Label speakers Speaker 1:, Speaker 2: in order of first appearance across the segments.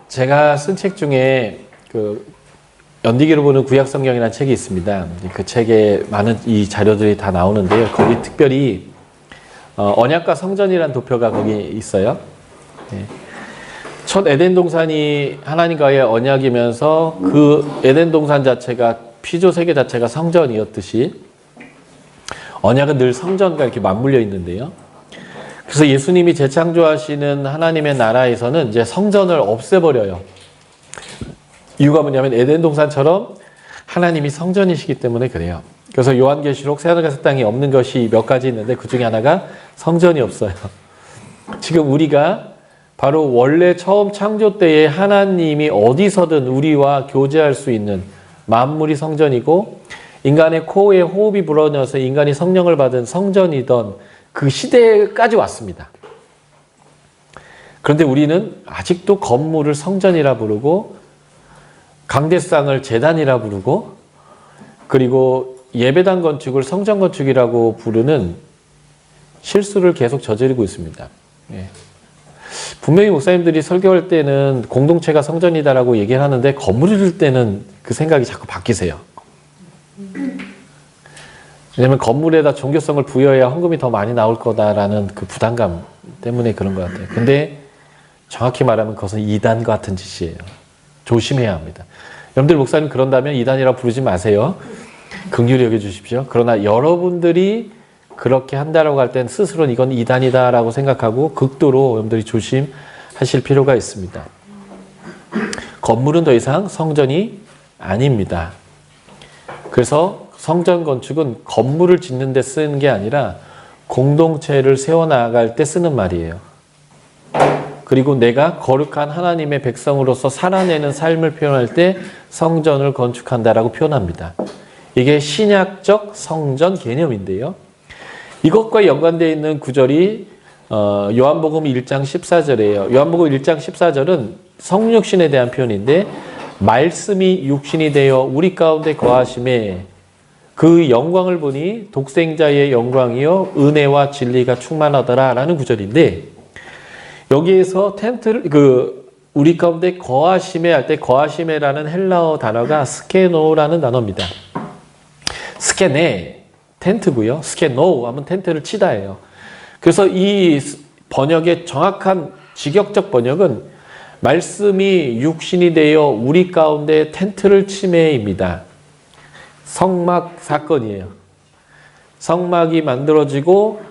Speaker 1: 제가 쓴 책 중에 연디기로 보는 구약 성경이라는 책이 있습니다. 그 책에 많은 이 자료들이 다 나오는데요. 거기 특별히 언약과 성전이라는 도표가 거기 있어요. 네. 첫 에덴 동산이 하나님과의 언약이면서 그 에덴 동산 자체가 피조 세계 자체가 성전이었듯이 언약은 늘 성전과 이렇게 맞물려 있는데요. 그래서 예수님이 재창조하시는 하나님의 나라에서는 이제 성전을 없애버려요. 이유가 뭐냐면 에덴 동산처럼 하나님이 성전이시기 때문에 그래요. 그래서 요한계시록 새하늘과 새 땅이 없는 것이 몇 가지 있는데 그 중에 하나가 성전이 없어요. 지금 우리가 바로 원래 처음 창조 때에 하나님이 어디서든 우리와 교제할 수 있는 만물이 성전이고 인간의 코에 호흡이 불어넣어서 인간이 성령을 받은 성전이던 그 시대까지 왔습니다. 그런데 우리는 아직도 건물을 성전이라 부르고 강대상을 제단이라 부르고 그리고 예배당 건축을 성전 건축이라고 부르는 실수를 계속 저지르고 있습니다. 예. 분명히 목사님들이 설교할 때는 공동체가 성전이다라고 얘기를 하는데 건물을 질 때는 그 생각이 자꾸 바뀌세요. 왜냐면 건물에다 종교성을 부여해야 헌금이 더 많이 나올 거다라는 그 부담감 때문에 그런 것 같아요. 근데 정확히 말하면 그것은 이단 같은 짓이에요. 조심해야 합니다. 여러분들 목사님 그런다면 이단이라고 부르지 마세요. 긍휼히 여겨주십시오. 그러나 여러분들이 그렇게 한다라고 할 땐 스스로는 이건 이단이다라고 생각하고 극도로 여러분들이 조심하실 필요가 있습니다. 건물은 더 이상 성전이 아닙니다. 그래서 성전 건축은 건물을 짓는 데 쓰는 게 아니라 공동체를 세워나갈 때 쓰는 말이에요. 그리고 내가 거룩한 하나님의 백성으로서 살아내는 삶을 표현할 때 성전을 건축한다라고 표현합니다. 이게 신약적 성전 개념인데요. 이것과 연관되어 있는 구절이 요한복음 1장 14절이에요. 요한복음 1장 14절은 성육신에 대한 표현인데 말씀이 육신이 되어 우리 가운데 거하심에 그 영광을 보니 독생자의 영광이요 은혜와 진리가 충만하더라 라는 구절인데 여기에서 텐트를 우리 가운데 거하심에 할 때 거하심에라는 헬라어 단어가 스케노라는 단어입니다. 스케네 텐트고요. 스케노 하면 텐트를 치다예요. 그래서 이 번역의 정확한 직역적 번역은 말씀이 육신이 되어 우리 가운데 텐트를 치매입니다. 성막 사건이에요. 성막이 만들어지고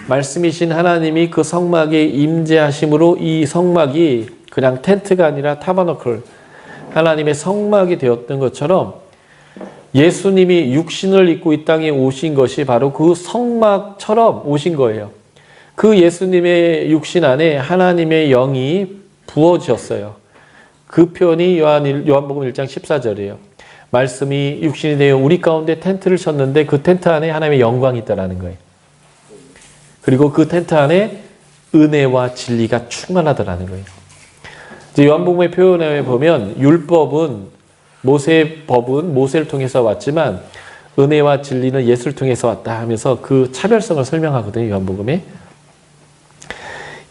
Speaker 1: 말씀이신 하나님이 그 성막에 임재하심으로 이 성막이 그냥 텐트가 아니라 타버너클 하나님의 성막이 되었던 것처럼 예수님이 육신을 입고 이 땅에 오신 것이 바로 그 성막처럼 오신 거예요. 그 예수님의 육신 안에 하나님의 영이 부어졌어요. 그 표현이 요한복음 1장 14절이에요. 말씀이 육신이 되어 우리 가운데 텐트를 쳤는데 그 텐트 안에 하나님의 영광이 있다라는 거예요. 그리고 그 텐트 안에 은혜와 진리가 충만하더라는 거예요. 이제 요한복음의 표현에 보면 율법은 모세법은 모세를 통해서 왔지만 은혜와 진리는 예수를 통해서 왔다 하면서 그 차별성을 설명하거든요. 요한복음에.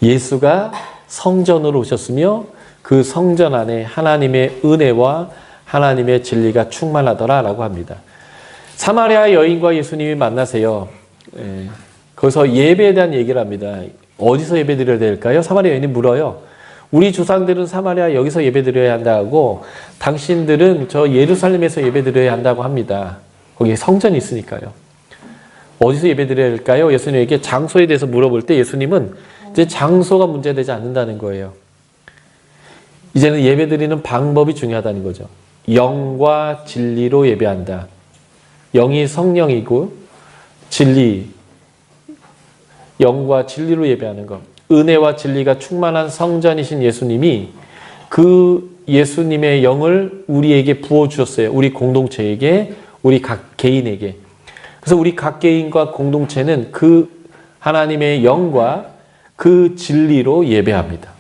Speaker 1: 예수가 성전으로 오셨으며 그 성전 안에 하나님의 은혜와 하나님의 진리가 충만하더라라고 합니다. 사마리아 여인과 예수님이 만나세요. 거기서 예배에 대한 얘기를 합니다. 어디서 예배 드려야 될까요? 사마리아 여인이 물어요. 우리 조상들은 사마리아 여기서 예배 드려야 한다고 당신들은 저 예루살렘에서 예배 드려야 한다고 합니다. 거기에 성전이 있으니까요. 어디서 예배 드려야 할까요? 예수님에게 장소에 대해서 물어볼 때 예수님은 이제 장소가 문제되지 않는다는 거예요. 이제는 예배 드리는 방법이 중요하다는 거죠. 영과 진리로 예배한다. 영이 성령이고 진리, 영과 진리로 예배하는 것. 은혜와 진리가 충만한 성전이신 예수님이 그 예수님의 영을 우리에게 부어주셨어요. 우리 공동체에게, 우리 각 개인에게. 그래서 우리 각 개인과 공동체는 그 하나님의 영과 그 진리로 예배합니다.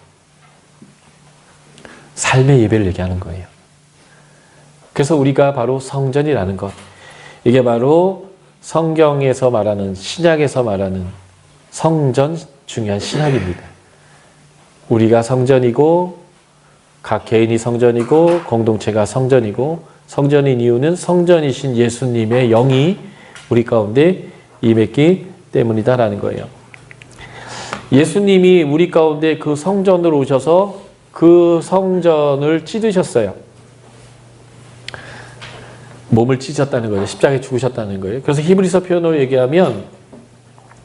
Speaker 1: 삶의 예배를 얘기하는 거예요. 그래서 우리가 바로 성전이라는 것. 이게 바로 성경에서 말하는, 신약에서 말하는 성전 중요한 신학입니다. 우리가 성전이고 각 개인이 성전이고 공동체가 성전이고 성전인 이유는 성전이신 예수님의 영이 우리 가운데 임했기 때문이다라는 거예요. 예수님이 우리 가운데 그 성전으로 오셔서 그 성전을 찢으셨어요. 몸을 찢으셨다는 거죠. 십자가에 죽으셨다는 거예요. 그래서 히브리서 표현으로 얘기하면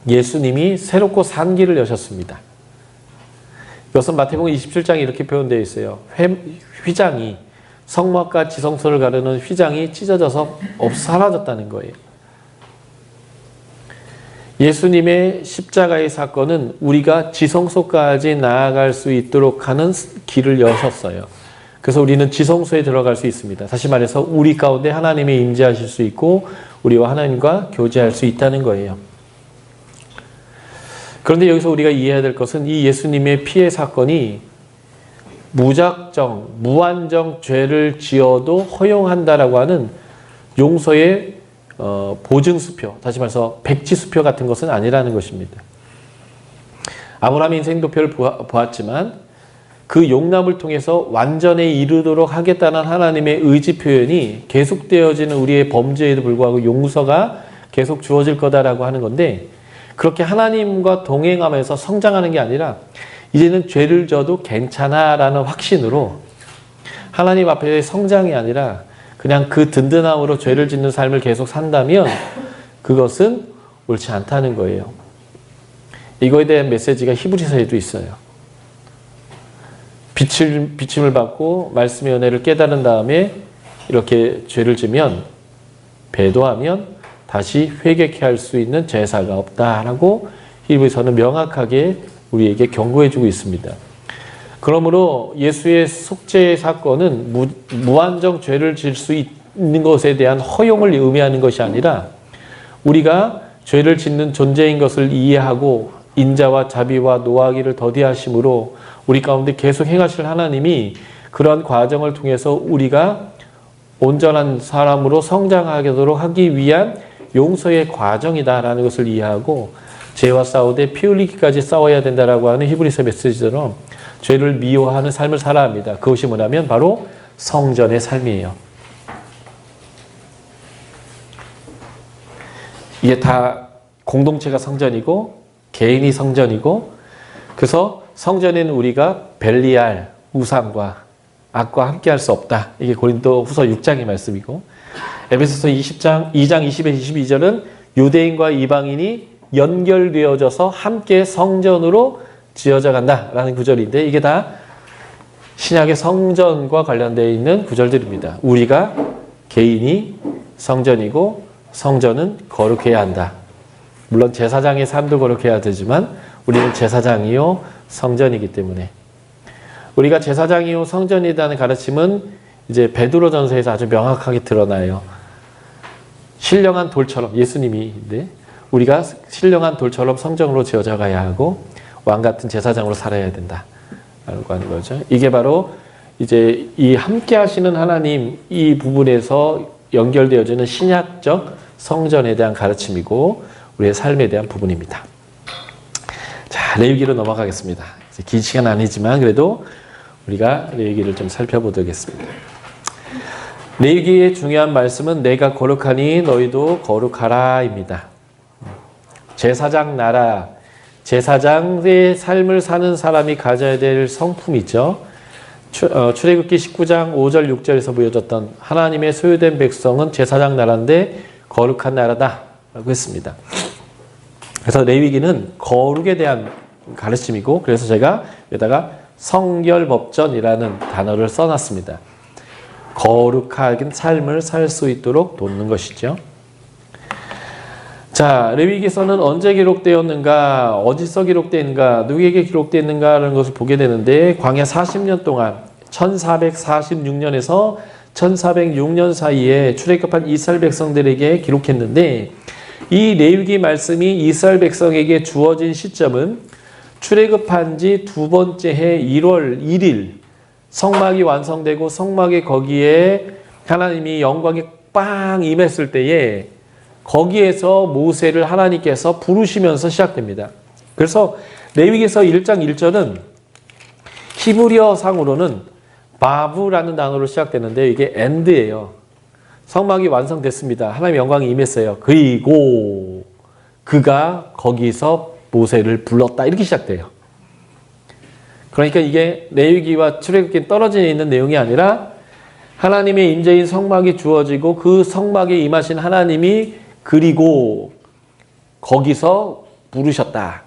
Speaker 1: 예수님이 새롭고 산 길을 여셨습니다. 이것은 마태복음 27장에 이렇게 표현되어 있어요. 휘장이 성막과 지성소를 가르는 휘장이 찢어져서 사라졌다는 거예요. 예수님의 십자가의 사건은 우리가 지성소까지 나아갈 수 있도록 하는 길을 여셨어요. 그래서 우리는 지성소에 들어갈 수 있습니다. 다시 말해서 우리 가운데 하나님이 임재하실 수 있고 우리와 하나님과 교제할 수 있다는 거예요. 그런데 여기서 우리가 이해해야 될 것은 이 예수님의 피해 사건이 무작정, 무한정 죄를 지어도 허용한다라고 하는 용서의 보증수표, 다시 말해서 백지수표 같은 것은 아니라는 것입니다. 아브라함의 인생도표를 보았지만 그 용납을 통해서 완전에 이르도록 하겠다는 하나님의 의지 표현이 계속되어지는 우리의 범죄에도 불구하고 용서가 계속 주어질 거다라고 하는 건데, 그렇게 하나님과 동행하면서 성장하는 게 아니라 이제는 죄를 져도 괜찮아라는 확신으로 하나님 앞에 성장이 아니라 그냥 그 든든함으로 죄를 짓는 삶을 계속 산다면 그것은 옳지 않다는 거예요. 이거에 대한 메시지가 히브리서에도 있어요. 비침을 받고 말씀의 은혜를 깨달은 다음에 이렇게 죄를 지면, 배도하면 다시 회개케 할 수 있는 제사가 없다라고 히브리서는 명확하게 우리에게 경고해주고 있습니다. 그러므로 예수의 속죄의 사건은 무한정 죄를 질 수 있는 것에 대한 허용을 의미하는 것이 아니라 우리가 죄를 짓는 존재인 것을 이해하고 인자와 자비와 노하기를 더디하심으로 우리 가운데 계속 행하실 하나님이 그러한 과정을 통해서 우리가 온전한 사람으로 성장하도록 하기 위한 용서의 과정이다라는 것을 이해하고 죄와 싸우되 피 흘리기까지 싸워야 된다라고 하는 히브리서 메시지처럼 죄를 미워하는 삶을 살아야 합니다. 그것이 뭐냐면 바로 성전의 삶이에요. 이게 다 공동체가 성전이고 개인이 성전이고, 그래서 성전에는 우리가 벨리알 우상과 악과 함께할 수 없다. 이게 고린도후서 6장의 말씀이고, 에베소서 2장 20에 22절은 유대인과 이방인이 연결되어져서 함께 성전으로 지어져 간다라는 구절인데, 이게 다 신약의 성전과 관련되어 있는 구절들입니다. 우리가 개인이 성전이고 성전은 거룩해야 한다. 물론 제사장의 삶도 거룩해야 되지만 우리는 제사장이요 성전이기 때문에, 우리가 제사장이요 성전이라는 가르침은 이제 베드로전서에서 아주 명확하게 드러나요. 신령한 돌처럼, 예수님인데 우리가 신령한 돌처럼 성전으로 지어져 가야 하고 왕 같은 제사장으로 살아야 된다라고 하는 거죠. 이게 바로 이제 이 함께 하시는 하나님, 이 부분에서 연결되어지는 신약적 성전에 대한 가르침이고 우리의 삶에 대한 부분입니다. 자, 레위기로 넘어가겠습니다. 이제 긴 시간 아니지만 그래도 우리가 레위기를 좀 살펴보겠습니다. 레위기의 중요한 말씀은 내가 거룩하니 너희도 거룩하라입니다. 제사장 나라, 제사장의 삶을 사는 사람이 가져야 될 성품이죠. 출애굽기 19장 5절 6절에서 보여줬던 하나님의 소유된 백성은 제사장 나라인데 거룩한 나라다 라고 했습니다. 그래서 레위기는 거룩에 대한 가르침이고, 그래서 제가 여기다가 성결법전이라는 단어를 써놨습니다. 거룩한 삶을 살 수 있도록 돕는 것이죠. 자, 레위기서는 언제 기록되었는가, 어디서 기록되었는가, 누구에게 기록되었는가라는 것을 보게 되는데, 광야 40년 동안 1446년에서 1406년 사이에 출애굽한 이스라엘 백성들에게 기록했는데, 이 레위기 말씀이 이스라엘 백성에게 주어진 시점은 출애굽한 지 두 번째 해 1월 1일 성막이 완성되고 성막에 거기에 하나님이 영광이 빵 임했을 때에 거기에서 모세를 하나님께서 부르시면서 시작됩니다. 그래서 레위기서 1장 1절은 히브리어 상으로는 바브라는 단어로 시작되는데 이게 end예요. 성막이 완성됐습니다. 하나님의 영광이 임했어요. 그리고 그가 거기서 모세를 불렀다. 이렇게 시작돼요. 그러니까 이게 레위기와 출애굽기에 떨어져 있는 내용이 아니라 하나님의 임재인 성막이 주어지고 그 성막에 임하신 하나님이 그리고 거기서 부르셨다.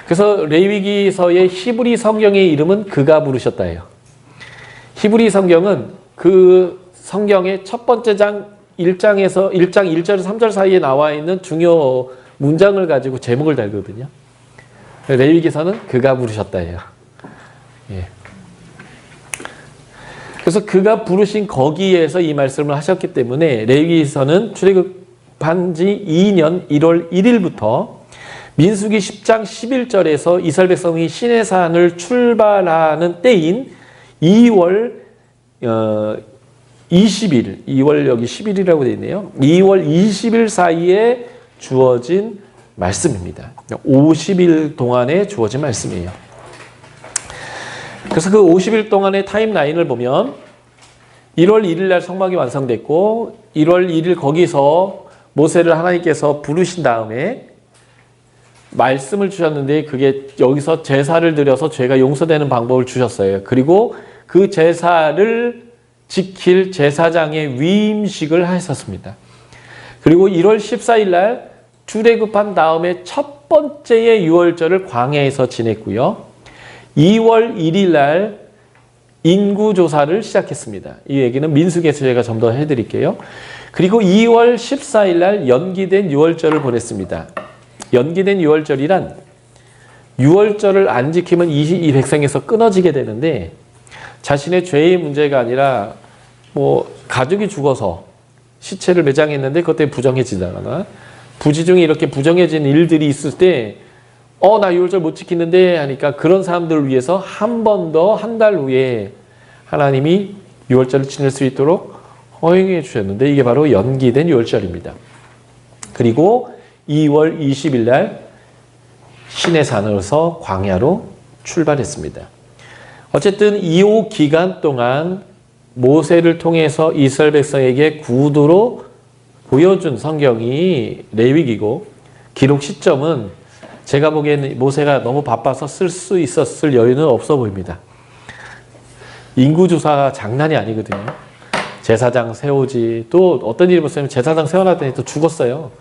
Speaker 1: 그래서 레위기서의 히브리 성경의 이름은 그가 부르셨다예요. 히브리 성경은 그 성경의 첫 번째 장 1장에서 1장 1절에서 3절 사이에 나와 있는 중요 문장을 가지고 제목을 달거든요. 레위기서는 그가 부르셨다예요. 예. 그래서 그가 부르신 거기에서 이 말씀을 하셨기 때문에 레위기서는 출애굽한 지 2년 1월 1일부터 민수기 10장 11절에서 이스라엘 백성이 시내산을 출발하는 때인 2월 20일, 2월 여기 10일이라고 되어 있네요. 2월 20일 사이에 주어진 말씀입니다. 50일 동안에 주어진 말씀이에요. 그래서 그 50일 동안의 타임라인을 보면 1월 1일 날 성막이 완성됐고 1월 1일 거기서 모세를 하나님께서 부르신 다음에 말씀을 주셨는데 그게 여기서 제사를 드려서 죄가 용서되는 방법을 주셨어요. 그리고 그 제사를 지킬 제사장의 위임식을 하셨습니다. 그리고 1월 14일 날 출애굽한 다음에 첫 번째의 유월절을 광야에서 지냈고요. 2월 1일 날 인구조사를 시작했습니다. 이 얘기는 민수기에서 제가 좀 더 해드릴게요. 그리고 2월 14일 날 연기된 유월절을 보냈습니다. 연기된 유월절이란 유월절을 안 지키면 이 백성에서 끊어지게 되는데 자신의 죄의 문제가 아니라 뭐 가족이 죽어서 시체를 매장했는데 그것 때문에 부정해지다거나 부지 중에 이렇게 부정해진 일들이 있을 때 나 유월절 못 지키는데 하니까 그런 사람들을 위해서 한 번 더 한 달 후에 하나님이 유월절을 지낼 수 있도록 허용해 주셨는데 이게 바로 연기된 유월절입니다. 그리고 2월 20일 날 시내산으로서 광야로 출발했습니다. 어쨌든 2호 기간 동안 모세를 통해서 이스라엘 백성에게 구두로 보여준 성경이 레위기고 기록 시점은 제가 보기에는 모세가 너무 바빠서 쓸 수 있었을 여유는 없어 보입니다. 인구조사가 장난이 아니거든요. 제사장 세우지 또 어떤 일이 벌어지면 제사장 세워놨더니 또 죽었어요.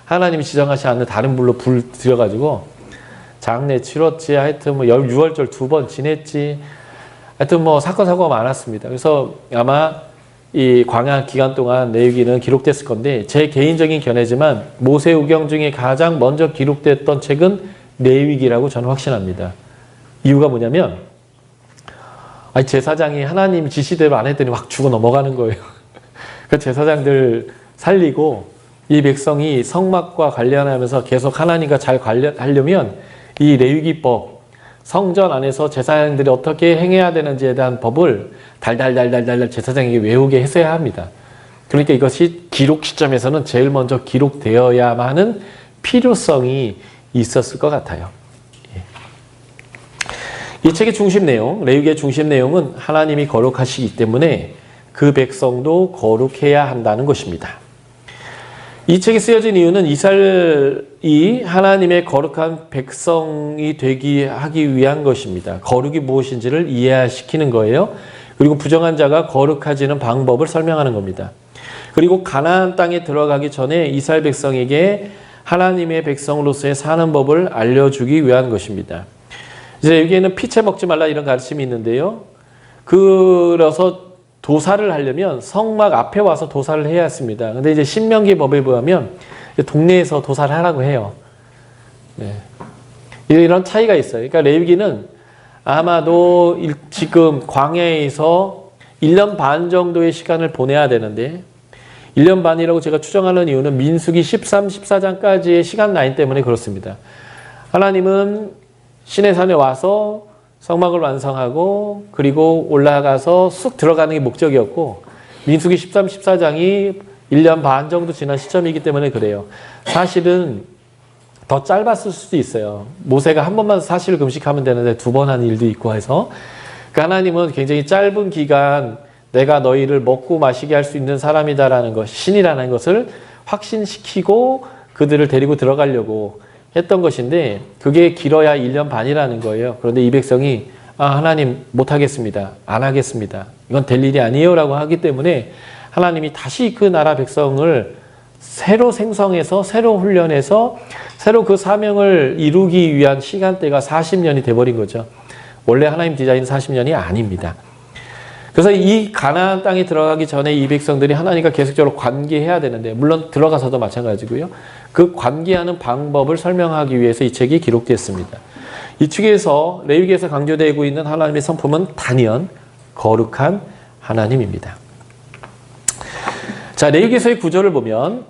Speaker 1: 하나님이 지정하지 않는 다른 불로 불 들여가지고 장례 치렀지 하여튼 뭐 유월절 2번 지냈지 하여튼 뭐 사건 사고가 많았습니다. 그래서 아마 이 광야 기간 동안 레위기는 기록됐을 건데 제 개인적인 견해지만 모세우경 중에 가장 먼저 기록됐던 책은 레위기라고 저는 확신합니다. 이유가 뭐냐면 제사장이 하나님 지시대로 안 했더니 확 죽어 넘어가는 거예요. 그 제사장들 살리고 이 백성이 성막과 관련하면서 계속 하나님과 잘 관련하려면 이 레위기법 성전 안에서 제사장들이 어떻게 행해야 되는지에 대한 법을 달달달달달 제사장에게 외우게 했어야 합니다. 그러니까 이것이 기록 시점에서는 제일 먼저 기록되어야만 하는 필요성이 있었을 것 같아요. 이 책의 중심 내용, 레위기의 중심 내용은 하나님이 거룩하시기 때문에 그 백성도 거룩해야 한다는 것입니다. 이 책이 쓰여진 이유는 이스라엘이 하나님의 거룩한 백성이 하기 위한 것입니다. 거룩이 무엇인지를 이해시키는 거예요. 그리고 부정한 자가 거룩해지는 방법을 설명하는 겁니다. 그리고 가나안 땅에 들어가기 전에 이스라엘 백성에게 하나님의 백성으로서의 사는 법을 알려주기 위한 것입니다. 이제 여기에는 피채 먹지 말라 이런 가르침이 있는데요. 그래서 도살을 하려면 성막 앞에 와서 도살을 해야 했습니다. 근데 이제 신명기 법에 보면 동네에서 도살을 하라고 해요. 네. 이런 차이가 있어요. 그러니까 레위기는 아마도 지금 광야에서 1년 반 정도의 시간을 보내야 되는데 1년 반이라고 제가 추정하는 이유는 민수기 13, 14장까지의 시간 라인 때문에 그렇습니다. 하나님은 시내산에 와서 성막을 완성하고 그리고 올라가서 쑥 들어가는 게 목적이었고 민수기 13, 14장이 1년 반 정도 지난 시점이기 때문에 그래요. 사실은 더 짧았을 수도 있어요. 모세가 한 번만 40일 금식하면 되는데 2번 한 일도 있고 해서 그 하나님은 굉장히 짧은 기간 내가 너희를 먹고 마시게 할 수 있는 사람이다라는 것, 신이라는 것을 확신시키고 그들을 데리고 들어가려고 했던 것인데 그게 길어야 1년 반이라는 거예요. 그런데 이 백성이 하나님 못하겠습니다. 안 하겠습니다. 이건 될 일이 아니에요 라고 하기 때문에 하나님이 다시 그 나라 백성을 새로 생성해서 새로 훈련해서 새로 그 사명을 이루기 위한 시간대가 40년이 돼버린 거죠. 원래 하나님 디자인은 40년이 아닙니다. 그래서 이 가나안 땅에 들어가기 전에 이 백성들이 하나님과 계속적으로 관계해야 되는데 물론 들어가서도 마찬가지고요. 그 관계하는 방법을 설명하기 위해서 이 책이 기록됐습니다. 이 책에서 레위기에서 강조되고 있는 하나님의 성품은 단연 거룩한 하나님입니다. 자, 레위기에서의 구조를 보면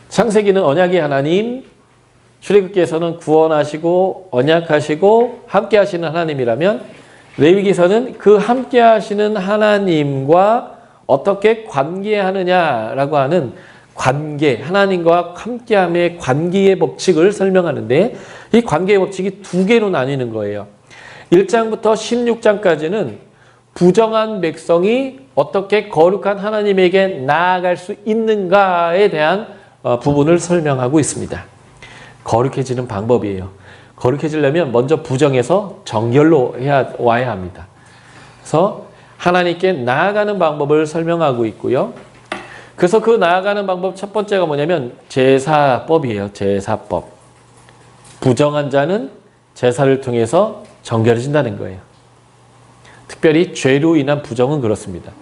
Speaker 1: 창세기는 언약의 하나님, 출애굽기에서는 구원하시고 언약하시고 함께 하시는 하나님이라면 레위기에서는 그 함께 하시는 하나님과 어떻게 관계하느냐라고 하는 관계, 하나님과 함께함의 관계의 법칙을 설명하는데 이 관계의 법칙이 두 개로 나뉘는 거예요. 1장부터 16장까지는 부정한 백성이 어떻게 거룩한 하나님에게 나아갈 수 있는가에 대한 부분을 설명하고 있습니다. 거룩해지는 방법이에요. 거룩해지려면 먼저 부정에서 정결로 와야 합니다. 그래서 하나님께 나아가는 방법을 설명하고 있고요. 그래서 그 나아가는 방법 첫 번째가 뭐냐면 제사법이에요. 제사법. 부정한 자는 제사를 통해서 정결해진다는 거예요. 특별히 죄로 인한 부정은 그렇습니다.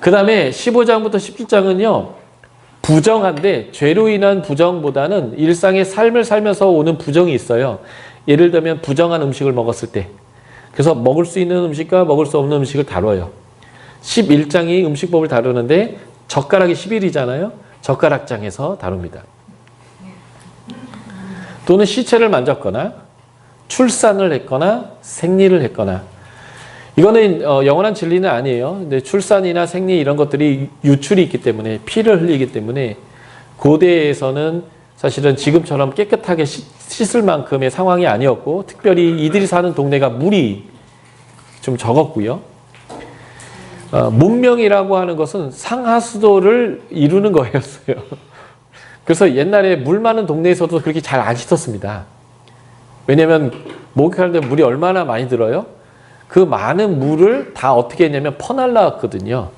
Speaker 1: 그 다음에 15장부터 17장은요. 부정한데 죄로 인한 부정보다는 일상의 삶을 살면서 오는 부정이 있어요. 예를 들면 부정한 음식을 먹었을 때 그래서 먹을 수 있는 음식과 먹을 수 없는 음식을 다뤄요. 11장이 음식법을 다루는데 젓가락이 11이잖아요. 젓가락장에서 다룹니다. 또는 시체를 만졌거나 출산을 했거나 생리를 했거나 이거는 영원한 진리는 아니에요. 근데 출산이나 생리 이런 것들이 유출이 있기 때문에 피를 흘리기 때문에 고대에서는 사실은 지금처럼 깨끗하게 씻을 만큼의 상황이 아니었고 특별히 이들이 사는 동네가 물이 좀 적었고요. 문명이라고 하는 것은 상하수도를 이루는 거였어요. 그래서 옛날에 물 많은 동네에서도 그렇게 잘 안 씻었습니다. 왜냐하면 목욕하는데 물이 얼마나 많이 들어요? 그 많은 물을 다 어떻게 했냐면 퍼날라왔거든요.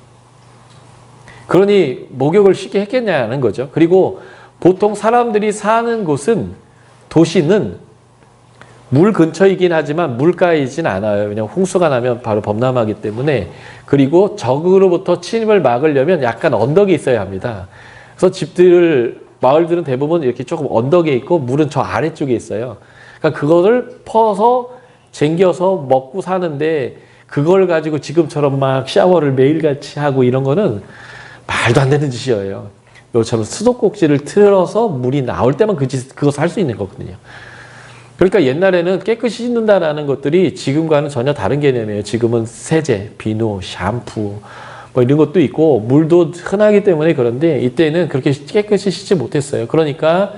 Speaker 1: 그러니 목욕을 쉽게 했겠냐는 거죠. 그리고 보통 사람들이 사는 곳은 도시는 물 근처이긴 하지만 물가이진 않아요. 왜냐하면 홍수가 나면 바로 범람하기 때문에. 그리고 적으로부터 침입을 막으려면 약간 언덕이 있어야 합니다. 그래서 마을들은 대부분 이렇게 조금 언덕에 있고 물은 저 아래쪽에 있어요. 그러니까 그거를 퍼서 쟁겨서 먹고 사는데 그걸 가지고 지금처럼 막 샤워를 매일같이 하고 이런 거는 말도 안 되는 짓이에요. 이처럼 수도꼭지를 틀어서 물이 나올 때만 그것을 할 수 있는 거거든요. 그러니까 옛날에는 깨끗이 씻는다라는 것들이 지금과는 전혀 다른 개념이에요. 지금은 세제, 비누, 샴푸 뭐 이런 것도 있고 물도 흔하기 때문에 그런데 이때는 그렇게 깨끗이 씻지 못했어요. 그러니까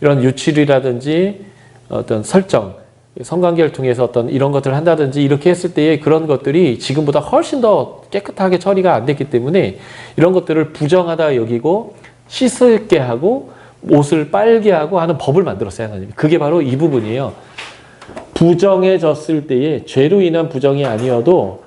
Speaker 1: 이런 유출이라든지 어떤 설정, 성관계를 통해서 어떤 이런 것들을 한다든지 이렇게 했을 때에 그런 것들이 지금보다 훨씬 더 깨끗하게 처리가 안 됐기 때문에 이런 것들을 부정하다 여기고 씻게 하고 옷을 빨게 하고 하는 법을 만들었어요. 하나님이. 그게 바로 이 부분이에요. 부정해졌을 때에 죄로 인한 부정이 아니어도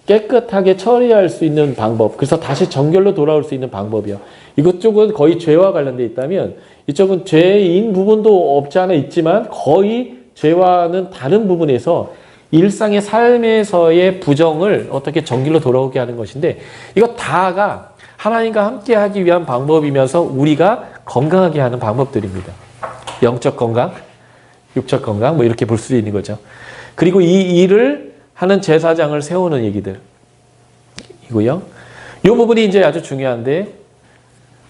Speaker 1: 깨끗하게 처리할 수 있는 방법, 그래서 다시 정결로 돌아올 수 있는 방법이요. 이것 쪽은 거의 죄와 관련되어 있다면 이쪽은 죄인 부분도 없지 않아 있지만 거의 죄와는 다른 부분에서 일상의 삶에서의 부정을 어떻게 정길로 돌아오게 하는 것인데 이거 다가 하나님과 함께 하기 위한 방법이면서 우리가 건강하게 하는 방법들입니다. 영적 건강, 육적 건강 뭐 이렇게 볼 수 있는 거죠. 그리고 이 일을 하는 제사장을 세우는 얘기들이고요. 이 부분이 이제 아주 중요한데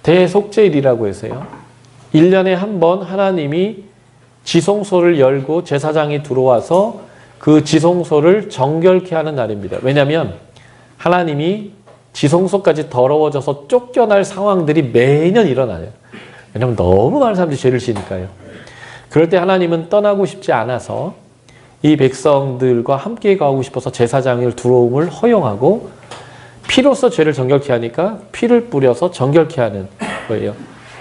Speaker 1: 대속죄일이라고 해서요. 1년에 한 번 하나님이 지성소를 열고 제사장이 들어와서 그 지성소를 정결케 하는 날입니다. 왜냐하면 하나님이 지성소까지 더러워져서 쫓겨날 상황들이 매년 일어나요. 왜냐하면 너무 많은 사람들이 죄를 지니까요. 그럴 때 하나님은 떠나고 싶지 않아서 이 백성들과 함께 가고 싶어서 제사장을 들어옴을 허용하고 피로써 죄를 정결케 하니까 피를 뿌려서 정결케 하는 거예요.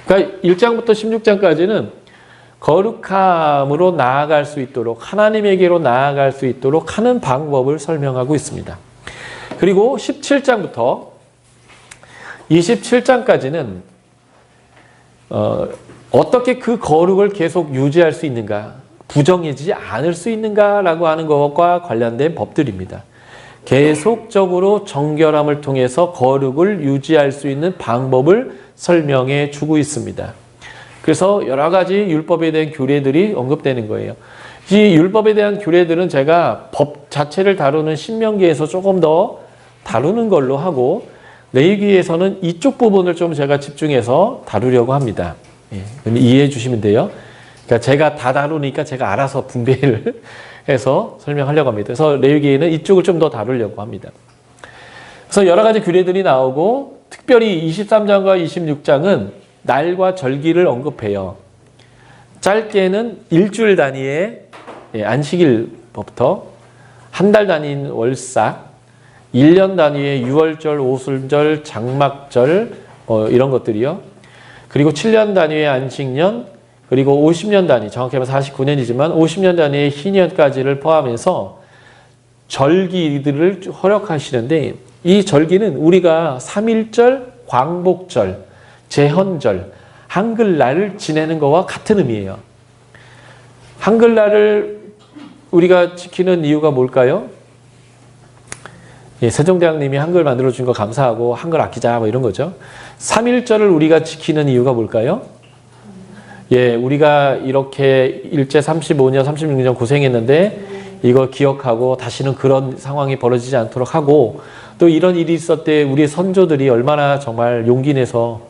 Speaker 1: 그러니까 1장부터 16장까지는 거룩함으로 나아갈 수 있도록 하나님에게로 나아갈 수 있도록 하는 방법을 설명하고 있습니다. 그리고 17장부터 27장까지는 어떻게 그 거룩을 계속 유지할 수 있는가, 부정해지지 않을 수 있는가라고 하는 것과 관련된 법들입니다. 계속적으로 정결함을 통해서 거룩을 유지할 수 있는 방법을 설명해 주고 있습니다. 그래서 여러 가지 율법에 대한 규례들이 언급되는 거예요. 이 율법에 대한 규례들은 제가 법 자체를 다루는 신명기에서 조금 더 다루는 걸로 하고 레위기에서는 이쪽 부분을 좀 제가 집중해서 다루려고 합니다. 예, 이해해 주시면 돼요. 그러니까 제가 다 다루니까 제가 알아서 분배를 해서 설명하려고 합니다. 그래서 레위기에는 이쪽을 좀 더 다루려고 합니다. 그래서 여러 가지 규례들이 나오고 특별히 23장과 26장은 날과 절기를 언급해요. 짧게는 일주일 단위의 안식일부터 한 달 단위인 월삭, 1년 단위의 유월절, 오순절, 장막절 이런 것들이요. 그리고 7년 단위의 안식년, 그리고 50년 단위, 정확히 하면 49년이지만 50년 단위의 희년까지를 포함해서 절기들을 허락하시는데 이 절기는 우리가 3.1절, 광복절, 제헌절, 한글날을 지내는 것과 같은 의미예요. 한글날을 우리가 지키는 이유가 뭘까요? 예, 세종대왕님이 한글 만들어준 거 감사하고 한글 아끼자 뭐 이런 거죠. 3.1절을 우리가 지키는 이유가 뭘까요? 예, 우리가 이렇게 일제 35년, 36년 고생했는데 이걸 기억하고 다시는 그런 상황이 벌어지지 않도록 하고 또 이런 일이 있었을 때 우리 선조들이 얼마나 정말 용기 내서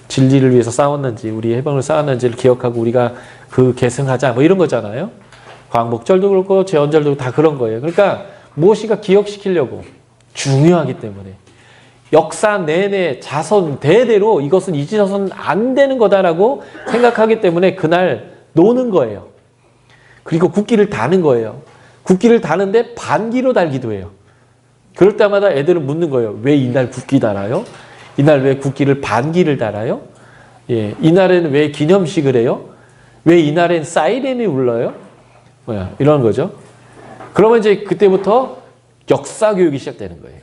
Speaker 1: 진리를 위해서 싸웠는지 우리 해방을 쌓았는지를 기억하고 우리가 그 계승하자 뭐 이런 거잖아요. 광복절도 그렇고 제헌절도 다 그런 거예요. 그러니까 무엇인가 기억시키려고 중요하기 때문에 역사 내내 자손 대대로 이것은 잊어서는 안 되는 거다라고 생각하기 때문에 그날 노는 거예요. 그리고 국기를 다는 거예요. 국기를 다는데 반기로 달기도 해요. 그럴 때마다 애들은 묻는 거예요. 왜 이날 국기 달아요? 이날 왜 국기를 반기를 달아요? 예, 이날에는 왜 기념식을 해요? 왜 이날엔 사이렌이 울려요? 뭐야, 이런 거죠. 그러면 이제 그때부터 역사 교육이 시작되는 거예요.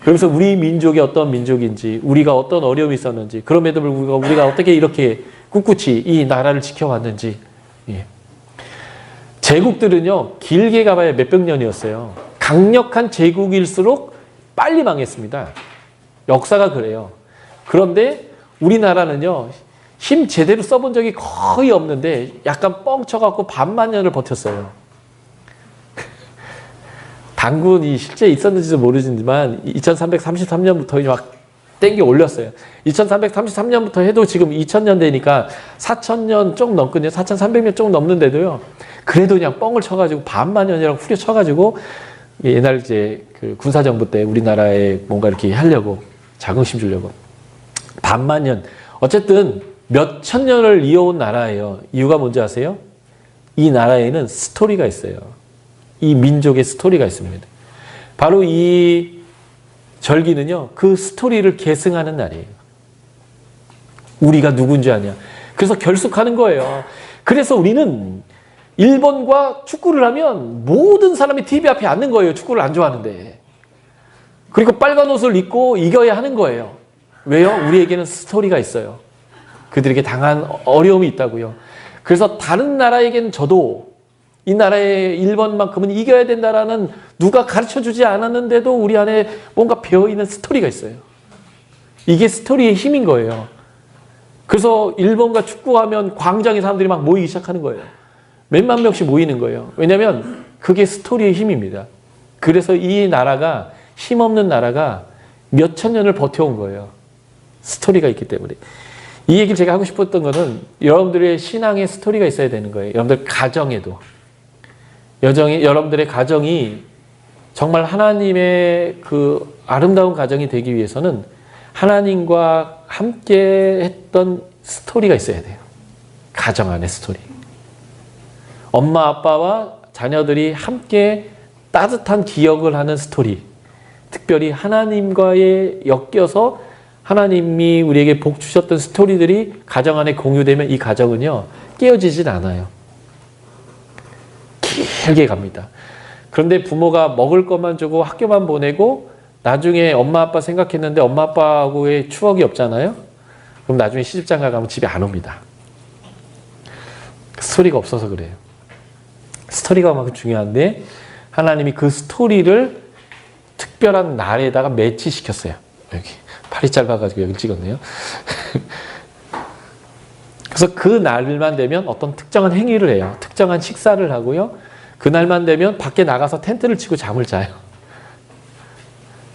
Speaker 1: 그러면서 우리 민족이 어떤 민족인지, 우리가 어떤 어려움이 있었는지, 그럼에도 불구하고 우리가 어떻게 이렇게 꿋꿋이 이 나라를 지켜왔는지. 예. 제국들은요, 길게 가봐야 몇백 년이었어요. 강력한 제국일수록 빨리 망했습니다. 역사가 그래요. 그런데 우리나라는요, 힘 제대로 써본 적이 거의 없는데 약간 뻥쳐갖고 반만 년을 버텼어요. 단군이 실제 있었는지도 모르지만 2333년부터 막 땡겨 올렸어요. 2333년부터 해도 지금 2000년 되니까 4000년 좀 넘거든요. 4300년 좀 넘는데도요. 그래도 그냥 뻥을 쳐가지고 반만 년이랑 후려쳐가지고 옛날 이제 그 군사정부 때 우리나라에 뭔가 이렇게 하려고 자긍심 주려고 반만 년. 어쨌든 몇 천 년을 이어온 나라예요. 이유가 뭔지 아세요? 이 나라에는 스토리가 있어요. 이 민족의 스토리가 있습니다. 바로 이 절기는요, 그 스토리를 계승하는 날이에요. 우리가 누군지 아냐. 그래서 결속하는 거예요. 그래서 우리는 일본과 축구를 하면 모든 사람이 TV 앞에 앉는 거예요. 축구를 안 좋아하는데. 그리고 빨간 옷을 입고 이겨야 하는 거예요. 왜요? 우리에게는 스토리가 있어요. 그들에게 당한 어려움이 있다고요. 그래서 다른 나라에게는 저도 이 나라의 일본만큼은 이겨야 된다라는 누가 가르쳐주지 않았는데도 우리 안에 뭔가 배어있는 스토리가 있어요. 이게 스토리의 힘인 거예요. 그래서 일본과 축구하면 광장에 사람들이 막 모이기 시작하는 거예요. 몇만 명씩 모이는 거예요. 왜냐하면 그게 스토리의 힘입니다. 그래서 이 나라가 힘없는 나라가 몇천 년을 버텨온 거예요. 스토리가 있기 때문에. 이 얘기를 제가 하고 싶었던 것은 여러분들의 신앙의 스토리가 있어야 되는 거예요. 여러분들 가정에도. 여러분들의 가정이 정말 하나님의 그 아름다운 가정이 되기 위해서는 하나님과 함께 했던 스토리가 있어야 돼요. 가정 안에 스토리. 엄마 아빠와 자녀들이 함께 따뜻한 기억을 하는 스토리. 특별히 하나님과의 엮여서 하나님이 우리에게 복 주셨던 스토리들이 가정 안에 공유되면 이 가정은요, 깨어지진 않아요. 길게 갑니다. 그런데 부모가 먹을 것만 주고 학교만 보내고 나중에 엄마 아빠 생각했는데 엄마 아빠하고의 추억이 없잖아요. 그럼 나중에 시집장가 가면 집에 안 옵니다. 스토리가 없어서 그래요. 스토리가 만큼 중요한데 하나님이 그 스토리를 특별한 날에다가 매치시켰어요. 여기 팔이 짧아가지고 여기 찍었네요. 그래서 그 날만 되면 어떤 특정한 행위를 해요. 특정한 식사를 하고요. 그 날만 되면 밖에 나가서 텐트를 치고 잠을 자요.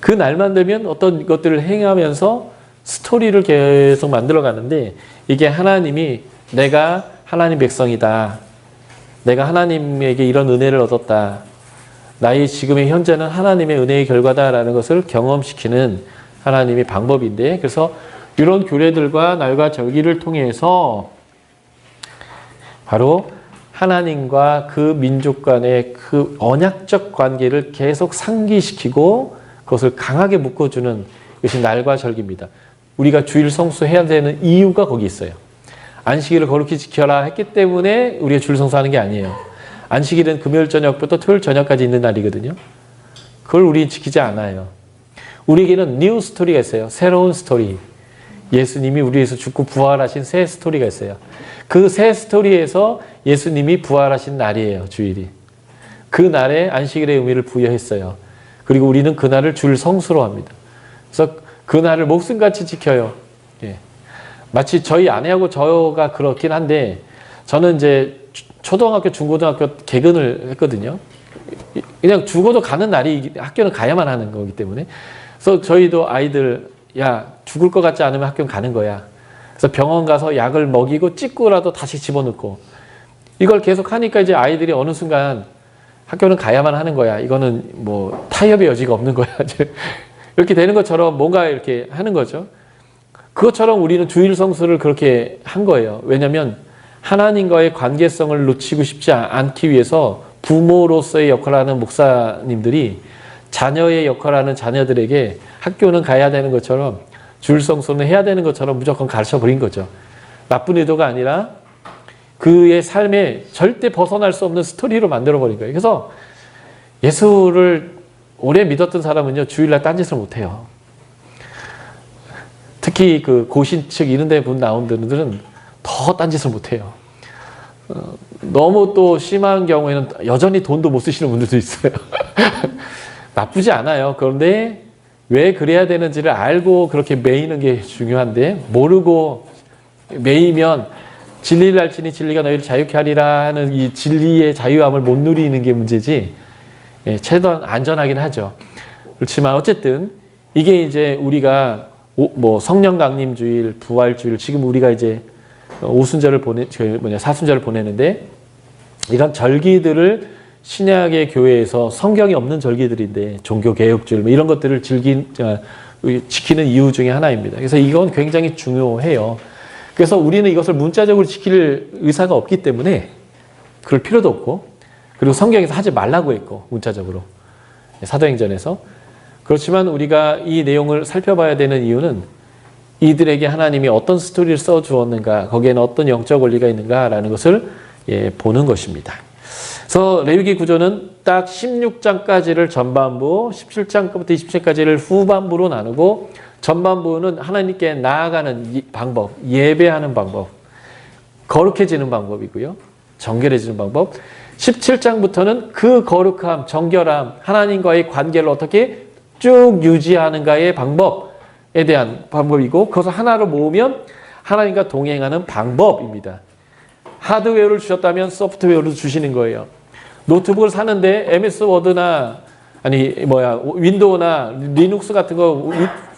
Speaker 1: 그 날만 되면 어떤 것들을 행하면서 스토리를 계속 만들어 가는데 이게 하나님이 내가 하나님 백성이다. 내가 하나님에게 이런 은혜를 얻었다. 나의 지금의 현재는 하나님의 은혜의 결과다라는 것을 경험시키는 하나님의 방법인데 그래서 이런 규례들과 날과 절기를 통해서 바로 하나님과 그 민족 간의 그 언약적 관계를 계속 상기시키고 그것을 강하게 묶어주는 것이 날과 절기입니다. 우리가 주일 성수해야 되는 이유가 거기 있어요. 안식일을 거룩히 지켜라 했기 때문에 우리가 주일 성수하는 게 아니에요. 안식일은 금요일 저녁부터 토요일 저녁까지 있는 날이거든요. 그걸 우리 지키지 않아요. 우리에게는 뉴 스토리가 있어요. 새로운 스토리. 예수님이 우리 위해서 죽고 부활하신 새 스토리가 있어요. 그 새 스토리에서 예수님이 부활하신 날이에요. 주일이. 그 날에 안식일의 의미를 부여했어요. 그리고 우리는 그 날을 주일 성수로 합니다. 그래서 그 날을 목숨같이 지켜요. 예. 마치 저희 아내하고 저가 그렇긴 한데 저는 이제 초등학교, 중고등학교 개근을 했거든요. 그냥 죽어도 가는 날이 학교는 가야만 하는 거기 때문에. 그래서 저희도 아이들 야 죽을 것 같지 않으면 학교는 가는 거야. 그래서 병원 가서 약을 먹이고 찍고라도 다시 집어넣고 이걸 계속 하니까 이제 아이들이 어느 순간 학교는 가야만 하는 거야. 이거는 뭐 타협의 여지가 없는 거야. 이렇게 되는 것처럼 뭔가 이렇게 하는 거죠. 그것처럼 우리는 주일 성수를 그렇게 한 거예요. 왜냐하면 하나님과의 관계성을 놓치고 싶지 않기 위해서 부모로서의 역할을 하는 목사님들이 자녀의 역할을 하는 자녀들에게 학교는 가야 되는 것처럼 주일 성수는 해야 되는 것처럼 무조건 가르쳐버린 거죠. 나쁜 의도가 아니라 그의 삶에 절대 벗어날 수 없는 스토리로 만들어버린 거예요. 그래서 예수를 오래 믿었던 사람은요, 주일날 딴짓을 못해요. 특히 그 고신 측 이런 데 분 나온 분들은 더 딴짓을 못해요. 너무 또 심한 경우에는 여전히 돈도 못 쓰시는 분들도 있어요. 나쁘지 않아요. 그런데 왜 그래야 되는지를 알고 그렇게 매이는 게 중요한데 모르고 매이면 진리를 알지니 진리가 너희를 자유케 하리라 하는 이 진리의 자유함을 못 누리는 게 문제지 최대한 안전하긴 하죠. 그렇지만 어쨌든 이게 이제 우리가 뭐 성령 강림 주일, 부활 주일 지금 우리가 이제 오순절을 사순절을 보내는데 이런 절기들을 신약의 교회에서 성경이 없는 절기들인데 종교개혁주일 뭐 이런 것들을 지키는 이유 중에 하나입니다. 그래서 이건 굉장히 중요해요. 그래서 우리는 이것을 문자적으로 지킬 의사가 없기 때문에 그럴 필요도 없고 그리고 성경에서 하지 말라고 했고 문자적으로 사도행전에서 그렇지만 우리가 이 내용을 살펴봐야 되는 이유는 이들에게 하나님이 어떤 스토리를 써주었는가 거기에는 어떤 영적 원리가 있는가라는 것을 보는 것입니다. 그래서 레위기 구조는 딱 16장까지를 전반부, 17장부터 27장까지를 후반부로 나누고 전반부는 하나님께 나아가는 방법, 예배하는 방법, 거룩해지는 방법이고요. 정결해지는 방법. 17장부터는 그 거룩함, 정결함, 하나님과의 관계를 어떻게 쭉 유지하는가의 방법에 대한 방법이고 그것을 하나로 모으면 하나님과 동행하는 방법입니다. 하드웨어를 주셨다면 소프트웨어를 주시는 거예요. 노트북을 사는데 MS 워드나 윈도우나 리눅스 같은 거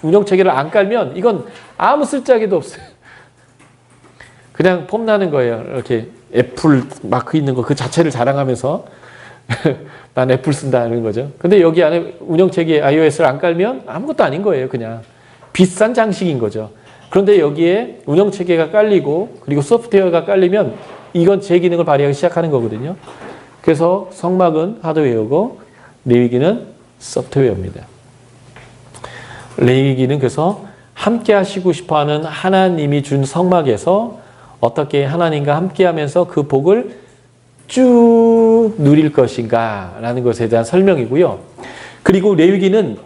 Speaker 1: 운영체계를 안 깔면 이건 아무 쓸데기도 없어요. 그냥 폼나는 거예요. 이렇게 애플 마크 있는 거 그 자체를 자랑하면서 난 애플 쓴다는 거죠. 근데 여기 안에 운영체계 iOS를 안 깔면 아무것도 아닌 거예요. 그냥 비싼 장식인 거죠. 그런데 여기에 운영체계가 깔리고 그리고 소프트웨어가 깔리면 이건 제 기능을 발휘하기 시작하는 거거든요. 그래서 성막은 하드웨어고 레위기는 소프트웨어입니다. 레위기는 그래서 함께 하시고 싶어하는 하나님이 준 성막에서 어떻게 하나님과 함께하면서 그 복을 쭉 누릴 것인가 라는 것에 대한 설명이고요. 그리고 레위기는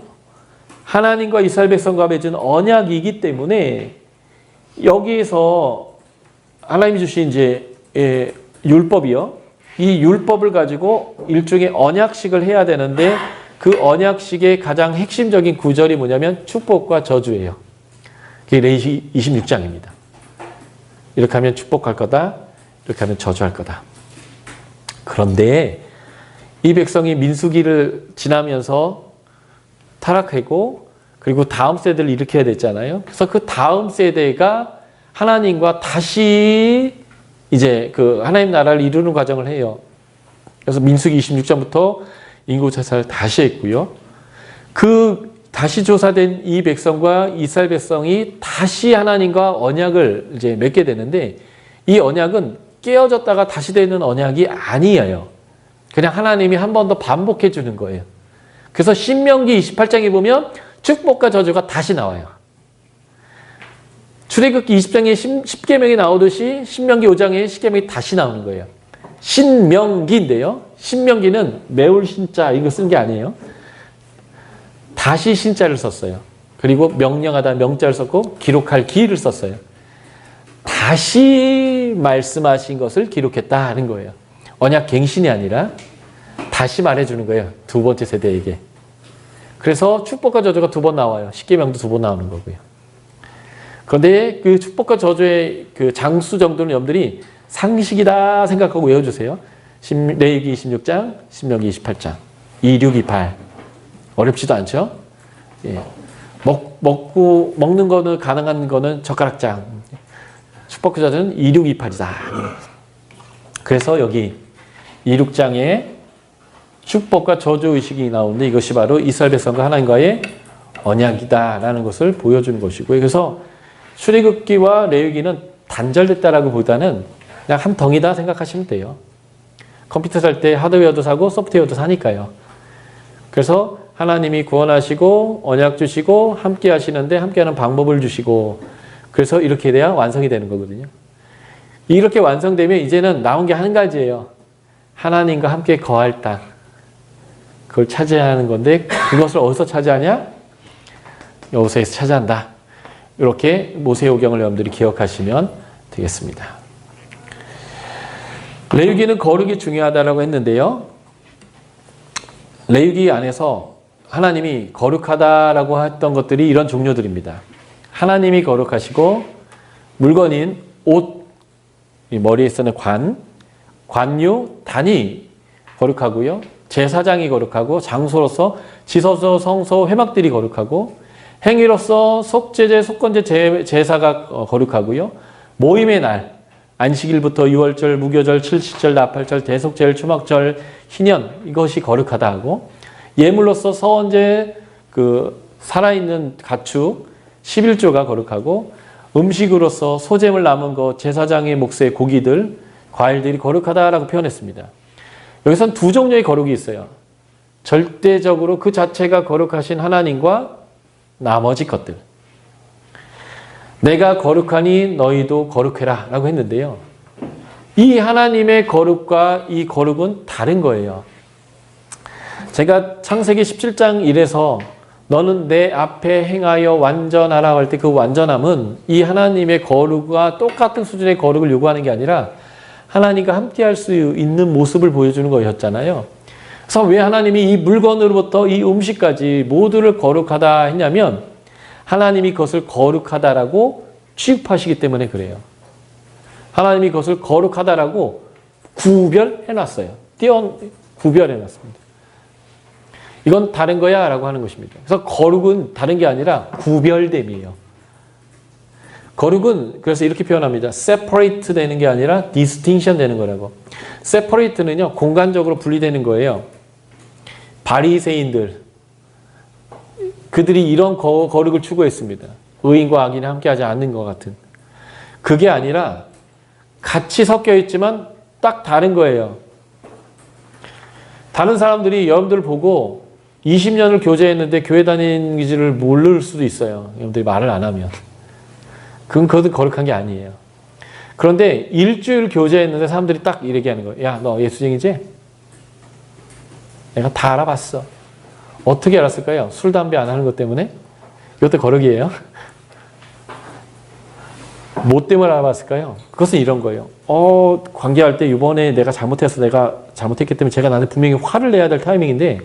Speaker 1: 하나님과 이스라엘 백성과 맺은 언약이기 때문에 여기에서 하나님이 주신 이제 율법이요. 이 율법을 가지고 일종의 언약식을 해야 되는데 그 언약식의 가장 핵심적인 구절이 뭐냐면 축복과 저주예요. 그게 레위기 26장입니다. 이렇게 하면 축복할 거다. 이렇게 하면 저주할 거다. 그런데 이 백성이 민수기를 지나면서 타락하고 그리고 다음 세대를 일으켜야 됐잖아요. 그래서 그 다음 세대가 하나님과 다시 이제 그 하나님 나라를 이루는 과정을 해요. 그래서 민수기 26장부터 인구 조사를 다시 했고요. 그 다시 조사된 이 백성과 이스라엘 백성이 다시 하나님과 언약을 이제 맺게 되는데 이 언약은 깨어졌다가 다시 되는 언약이 아니에요. 그냥 하나님이 한 번 더 반복해 주는 거예요. 그래서 신명기 28장에 보면 축복과 저주가 다시 나와요. 출애굽기 20장에 10계명이 나오듯이 신명기 5장에 10계명이 다시 나오는 거예요. 신명기인데요. 신명기는 매울 신자 이거 쓴 게 아니에요. 다시 신자를 썼어요. 그리고 명령하다 명자를 썼고 기록할 기를 썼어요. 다시 말씀하신 것을 기록했다 하는 거예요. 언약 갱신이 아니라 다시 말해주는 거예요. 두 번째 세대에게. 그래서 축복과 저주가 두 번 나와요. 십계명도 두 번 나오는 거고요. 그런데 그 축복과 저주의 그 장수 정도는 여러분들이 상식이다 생각하고 외워주세요. 레위기 26장, 신명기 28장. 2628. 어렵지도 않죠? 예. 먹는 거는 가능한 거는 젓가락장. 축복과 저주는 2628이다. 그래서 여기 26장에 축복과 저주 의식이 나오는데 이것이 바로 이스라엘 백성과 하나님과의 언약이다라는 것을 보여주는 것이고요. 그래서 출애굽기와 레위기는 단절됐다라고 보다는 그냥 한 덩이다 생각하시면 돼요. 컴퓨터 살 때 하드웨어도 사고 소프트웨어도 사니까요. 그래서 하나님이 구원하시고 언약 주시고 함께 하시는데 함께하는 방법을 주시고 그래서 이렇게 돼야 완성이 되는 거거든요. 이렇게 완성되면 이제는 나온 게 한 가지예요. 하나님과 함께 거할 땅. 그걸 차지해야 하는 건데 그것을 어디서 차지하냐? 여호수아에서 차지한다. 이렇게 모세오경을 여러분들이 기억하시면 되겠습니다. 레위기는 거룩이 중요하다고 했는데요. 레위기 안에서 하나님이 거룩하다라고 했던 것들이 이런 종류들입니다. 하나님이 거룩하시고 물건인 옷, 머리에 쓰는 관유, 단이 거룩하고요. 제사장이 거룩하고 장소로서 지서서, 성소, 회막들이 거룩하고 행위로서 속죄제, 속건제, 제사가 거룩하고요. 모임의 날, 안식일부터 유월절, 무교절, 칠시절, 나팔절, 대속절, 초막절, 희년 이것이 거룩하다 하고 예물로서 서원제, 그 살아있는 가축, 11조가 거룩하고 음식으로서 소재물 남은 것, 제사장의 몫의 고기들, 과일들이 거룩하다라고 표현했습니다. 여기선 두 종류의 거룩이 있어요. 절대적으로 그 자체가 거룩하신 하나님과 나머지 것들. 내가 거룩하니 너희도 거룩해라 라고 했는데요. 이 하나님의 거룩과 이 거룩은 다른 거예요. 제가 창세기 17장 1에서 너는 내 앞에 행하여 완전하라 할 때 그 완전함은 이 하나님의 거룩과 똑같은 수준의 거룩을 요구하는 게 아니라 하나님과 함께 할 수 있는 모습을 보여주는 거였잖아요. 그래서 왜 하나님이 이 물건으로부터 이 음식까지 모두를 거룩하다 했냐면 하나님이 그것을 거룩하다라고 취급하시기 때문에 그래요. 하나님이 그것을 거룩하다라고 구별해놨어요. 구별해놨습니다. 이건 다른 거야 라고 하는 것입니다. 그래서 거룩은 다른 게 아니라 구별됨이에요. 거룩은 그래서 이렇게 표현합니다. separate 되는 게 아니라 distinction 되는 거라고. separate는요, 공간적으로 분리되는 거예요. 바리새인들, 그들이 이런 거룩을 추구했습니다. 의인과 악인이 함께하지 않는 것 같은. 그게 아니라 같이 섞여 있지만 딱 다른 거예요. 다른 사람들이 여러분들 보고 20년을 교제했는데 교회 다니는지를 모를 수도 있어요. 여러분들이 말을 안 하면. 그건 거룩한 게 아니에요. 그런데 일주일 교제했는데 사람들이 딱 이렇게 하는 거예요. 야, 너 예수쟁이지? 내가 다 알아봤어. 어떻게 알았을까요? 술, 담배 안 하는 것 때문에? 이것도 거룩이에요. 뭐 때문에 알아봤을까요? 그것은 이런 거예요. 관계할 때 이번에 내가 잘못했기 때문에 제가 나한테 분명히 화를 내야 될 타이밍인데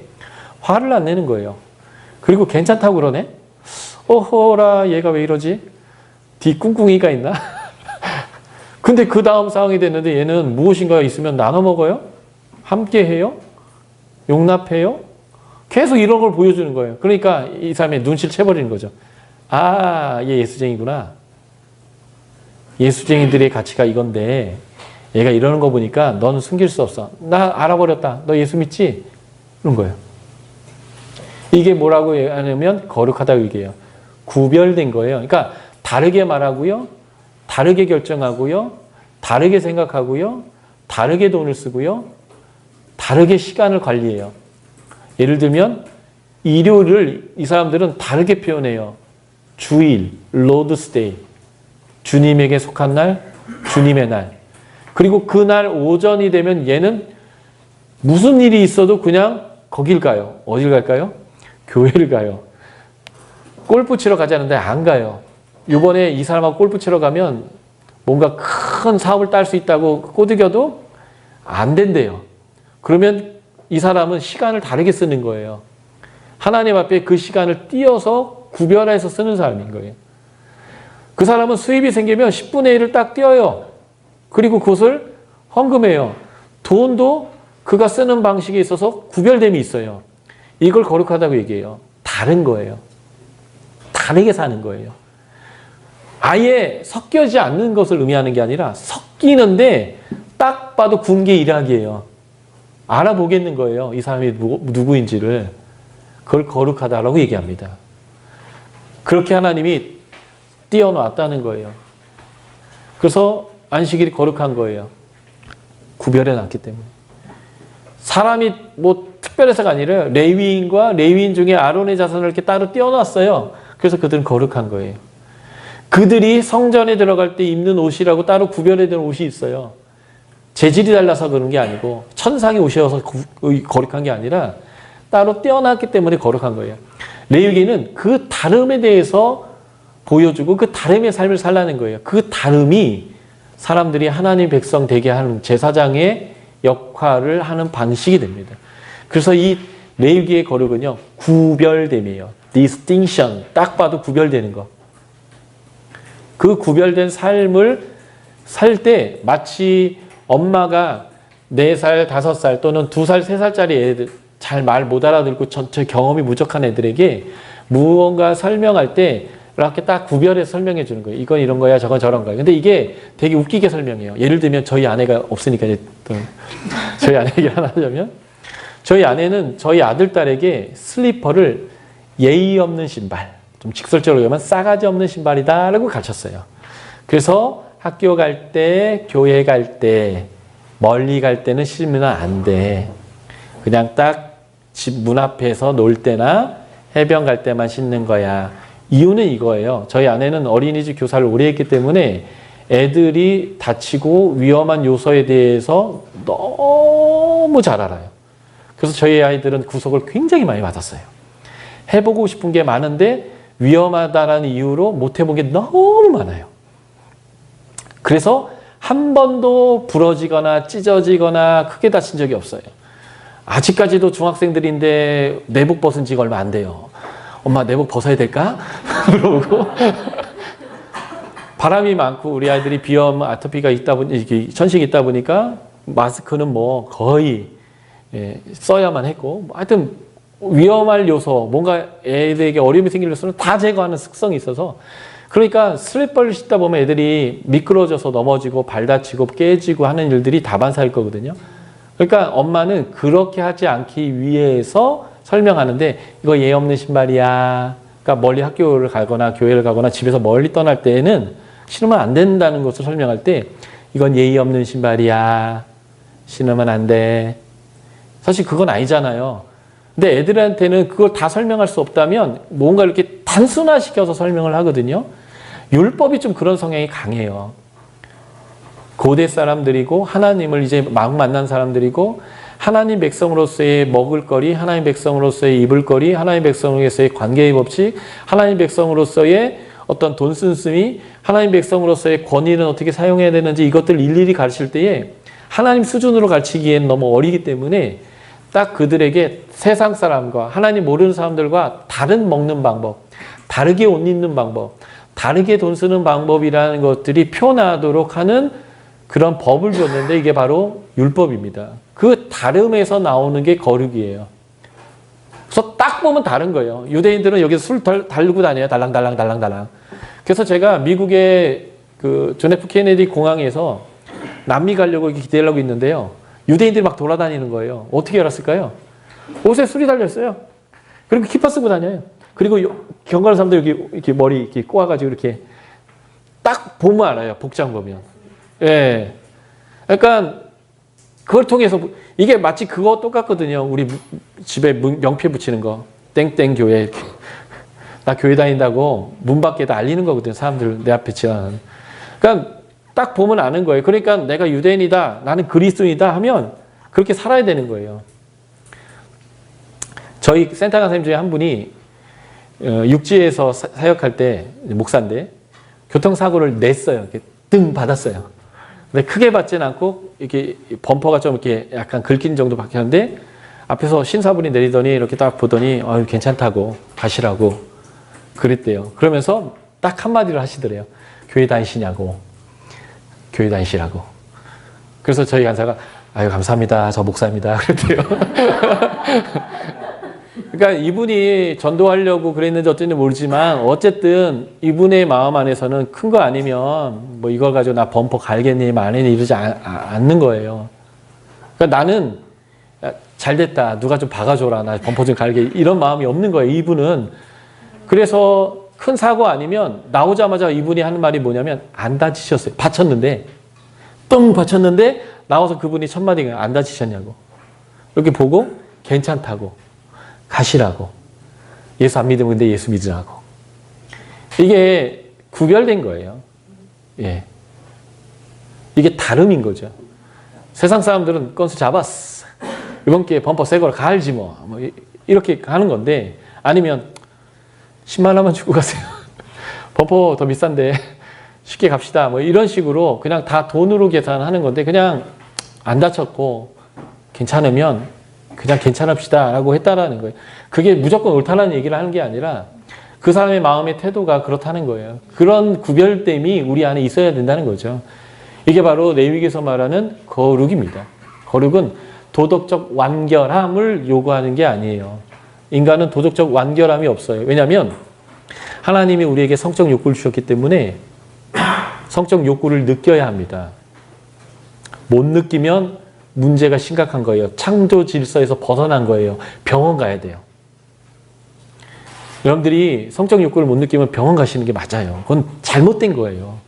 Speaker 1: 화를 안 내는 거예요. 그리고 괜찮다고 그러네? 어허라, 얘가 왜 이러지? 뒤 꿍꿍이가 있나? 근데 그 다음 상황이 됐는데 얘는 무엇인가 있으면 나눠 먹어요? 함께 해요? 용납해요? 계속 이런 걸 보여주는 거예요. 그러니까 이 사람의 눈치를 채버리는 거죠. 아, 얘 예수쟁이구나. 예수쟁이들의 가치가 이건데 얘가 이러는 거 보니까 너는 숨길 수 없어. 나 알아버렸다. 너 예수 믿지? 그런 거예요. 이게 뭐라고 하냐면 거룩하다고 얘기해요. 구별된 거예요. 그러니까 다르게 말하고요. 다르게 결정하고요. 다르게 생각하고요. 다르게 돈을 쓰고요. 다르게 시간을 관리해요. 예를 들면 일요일을 이 사람들은 다르게 표현해요. 주일, 로드스데이. 주님에게 속한 날, 주님의 날. 그리고 그날 오전이 되면 얘는 무슨 일이 있어도 그냥 거길 가요. 어딜 갈까요? 교회를 가요. 골프 치러 가자는데 안 가요. 이번에 이 사람하고 골프 치러 가면 뭔가 큰 사업을 딸 수 있다고 꼬드겨도 안 된대요. 그러면 이 사람은 시간을 다르게 쓰는 거예요. 하나님 앞에 그 시간을 띄어서 구별해서 쓰는 사람인 거예요. 그 사람은 수입이 생기면 10분의 1을 딱 띄어요. 그리고 그것을 헌금해요. 돈도 그가 쓰는 방식에 있어서 구별됨이 있어요. 이걸 거룩하다고 얘기해요. 다른 거예요. 다르게 사는 거예요. 아예 섞여지 않는 것을 의미하는 게 아니라 섞이는데 딱 봐도 군계 일학이에요. 알아보겠는 거예요. 이 사람이 누구인지를. 그걸 거룩하다라고 얘기합니다. 그렇게 하나님이 띄어놨다는 거예요. 그래서 안식일이 거룩한 거예요. 구별해 놨기 때문에. 사람이 뭐 특별해서가 아니라 레위인과 레위인 중에 아론의 자손을 이렇게 따로 띄어놨어요. 그래서 그들은 거룩한 거예요. 그들이 성전에 들어갈 때 입는 옷이라고 따로 구별해 둔 옷이 있어요. 재질이 달라서 그런 게 아니고 천상의 옷이어서 거룩한 게 아니라 따로 떼어놨기 때문에 거룩한 거예요. 레위기는 그 다름에 대해서 보여주고 그 다름의 삶을 살라는 거예요. 그 다름이 사람들이 하나님 백성 되게 하는 제사장의 역할을 하는 방식이 됩니다. 그래서 이 레위기의 거룩은요, 구별됨이에요. distinction, 딱 봐도 구별되는 거. 그 구별된 삶을 살 때 마치 엄마가 4살, 5살 또는 2살, 3살짜리 애들, 잘 말 못 알아듣고 전체 경험이 부족한 애들에게 무언가 설명할 때 이렇게 딱 구별해서 설명해 주는 거예요. 이건 이런 거야, 저건 저런 거야. 근데 이게 되게 웃기게 설명해요. 예를 들면 저희 아내가 없으니까 또 저희 아내 얘기 하나 하자면 저희 아내는 저희 아들, 딸에게 슬리퍼를 예의 없는 신발, 좀 직설적으로 얘기하면 싸가지 없는 신발이다라고 가르쳤어요. 그래서 학교 갈 때, 교회 갈 때, 멀리 갈 때는 신으면 안 돼. 그냥 딱 집 문 앞에서 놀 때나 해변 갈 때만 신는 거야. 이유는 이거예요. 저희 아내는 어린이집 교사를 오래 했기 때문에 애들이 다치고 위험한 요소에 대해서 너무 잘 알아요. 그래서 저희 아이들은 구속을 굉장히 많이 받았어요. 해보고 싶은 게 많은데 위험하다라는 이유로 못 해본 게 너무 많아요. 그래서 한 번도 부러지거나 찢어지거나 크게 다친 적이 없어요. 아직까지도 중학생들인데 내복 벗은 지가 얼마 안 돼요. 엄마 내복 벗어야 될까? 물어보고 바람이 많고 우리 아이들이 비염, 아토피가 있다 보니 천식이 있다 보니까 마스크는 뭐 거의 써야만 했고 하여튼 위험할 요소, 뭔가 애들에게 어려움이 생길 요소는 다 제거하는 습성이 있어서 그러니까 슬리퍼를 신다 보면 애들이 미끄러져서 넘어지고 발 다치고 깨지고 하는 일들이 다반사일 거거든요. 그러니까 엄마는 그렇게 하지 않기 위해서 설명하는데 이거 예 없는 신발이야. 그러니까 멀리 학교를 가거나 교회를 가거나 집에서 멀리 떠날 때에는 신으면 안 된다는 것을 설명할 때 이건 예의 없는 신발이야. 신으면 안 돼. 사실 그건 아니잖아요. 근데 애들한테는 그걸 다 설명할 수 없다면 뭔가 이렇게 단순화시켜서 설명을 하거든요. 율법이 좀 그런 성향이 강해요. 고대 사람들이고 하나님을 이제 막 만난 사람들이고 하나님 백성으로서의 먹을거리, 하나님 백성으로서의 입을거리, 하나님 백성으로서의 관계의 법칙, 하나님 백성으로서의 어떤 돈 쓴씀이, 하나님 백성으로서의 권위는 어떻게 사용해야 되는지 이것들 일일이 가르칠 때에 하나님 수준으로 가르치기엔 너무 어리기 때문에 딱 그들에게 세상 사람과 하나님 모르는 사람들과 다른 먹는 방법, 다르게 옷 입는 방법, 다르게 돈 쓰는 방법이라는 것들이 표현하도록 하는 그런 법을 줬는데 이게 바로 율법입니다. 그 다름에서 나오는 게 거룩이에요. 그래서 딱 보면 다른 거예요. 유대인들은 여기서 술 달고 다녀요. 달랑달랑. 그래서 제가 미국의 그 존 F 케네디 공항에서 남미 가려고 기대하려고 있는데요. 유대인들이 막 돌아다니는 거예요. 어떻게 알았을까요? 옷에 술이 달렸어요. 그리고 키파 쓰고 다녀요. 그리고 경건한 사람들 이렇게 머리 이렇게 꼬아가지고 이렇게 딱 보면 알아요. 복장 보면. 예. 그러니까 그걸 통해서 이게 마치 그거 똑같거든요. 우리 집에 명패 붙이는 거. 땡땡 교회 이렇게. 나 교회 다닌다고 문 밖에다 알리는 거거든요. 사람들 내 앞에 지나가는. 그러니까 딱 보면 아는 거예요. 그러니까 내가 유대인이다. 나는 그리스도인이다 하면 그렇게 살아야 되는 거예요. 저희 센터 강사님 중에 한 분이 육지에서 사역할 때 목사인데 교통사고를 냈어요. 이렇게 등 받았어요. 근데 크게 받지는 않고 이렇게 범퍼가 좀 이렇게 약간 긁힌 정도 박혔는데 앞에서 신사분이 내리더니 이렇게 딱 보더니 괜찮다고 가시라고 그랬대요. 그러면서 딱 한마디를 하시더래요. 교회 다니시냐고. 교회 다니시라고. 그래서 저희 간사가 아유 감사합니다. 저 목사입니다. 그랬대요. 그러니까 이분이 전도하려고 그랬는지 어쩐지 모르지만 어쨌든 이분의 마음 안에서는 큰 거 아니면 뭐 이걸 가지고 나 범퍼 갈겠니 말겠니 이러지 않는 거예요. 그러니까 나는 잘 됐다. 누가 좀 박아줘라. 나 범퍼 좀 갈게. 이런 마음이 없는 거예요. 이분은. 그래서 큰 사고 아니면 나오자마자 이분이 하는 말이 뭐냐면 안 다치셨어요. 받쳤는데 똥 받쳤는데 나와서 그분이 첫 마디가 안 다치셨냐고. 이렇게 보고 괜찮다고. 가시라고. 예수 안 믿으면 근데 예수 믿으라고. 이게 구별된 거예요. 예. 이게 다름인 거죠. 세상 사람들은 건수 잡았어. 이번 기회에 범퍼 새 걸 갈지 뭐 이렇게 하는 건데 아니면 10만 원만 주고 가세요. 범퍼 더 비싼데 쉽게 갑시다. 뭐 이런 식으로 그냥 다 돈으로 계산하는 건데 그냥 안 다쳤고 괜찮으면 그냥 괜찮읍시다 라고 했다라는 거예요. 그게 무조건 옳다는 얘기를 하는 게 아니라 그 사람의 마음의 태도가 그렇다는 거예요. 그런 구별됨이 우리 안에 있어야 된다는 거죠. 이게 바로 레위기에서 말하는 거룩입니다. 거룩은 도덕적 완결함을 요구하는 게 아니에요. 인간은 도덕적 완결함이 없어요. 왜냐하면 하나님이 우리에게 성적 욕구를 주셨기 때문에 성적 욕구를 느껴야 합니다. 못 느끼면 문제가 심각한 거예요. 창조 질서에서 벗어난 거예요. 병원 가야 돼요. 여러분들이 성적 욕구를 못 느끼면 병원 가시는 게 맞아요. 그건 잘못된 거예요.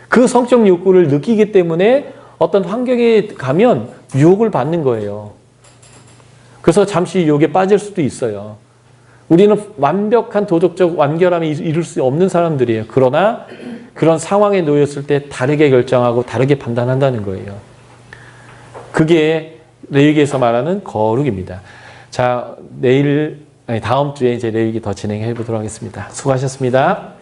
Speaker 1: 그 성적 욕구를 느끼기 때문에 어떤 환경에 가면 유혹을 받는 거예요. 그래서 잠시 유혹에 빠질 수도 있어요. 우리는 완벽한 도덕적 완결함을 이룰 수 없는 사람들이에요. 그러나 그런 상황에 놓였을 때 다르게 결정하고 다르게 판단한다는 거예요. 그게 레위기에서 말하는 거룩입니다. 자, 다음 주에 이제 레위기 더 진행해 보도록 하겠습니다. 수고하셨습니다.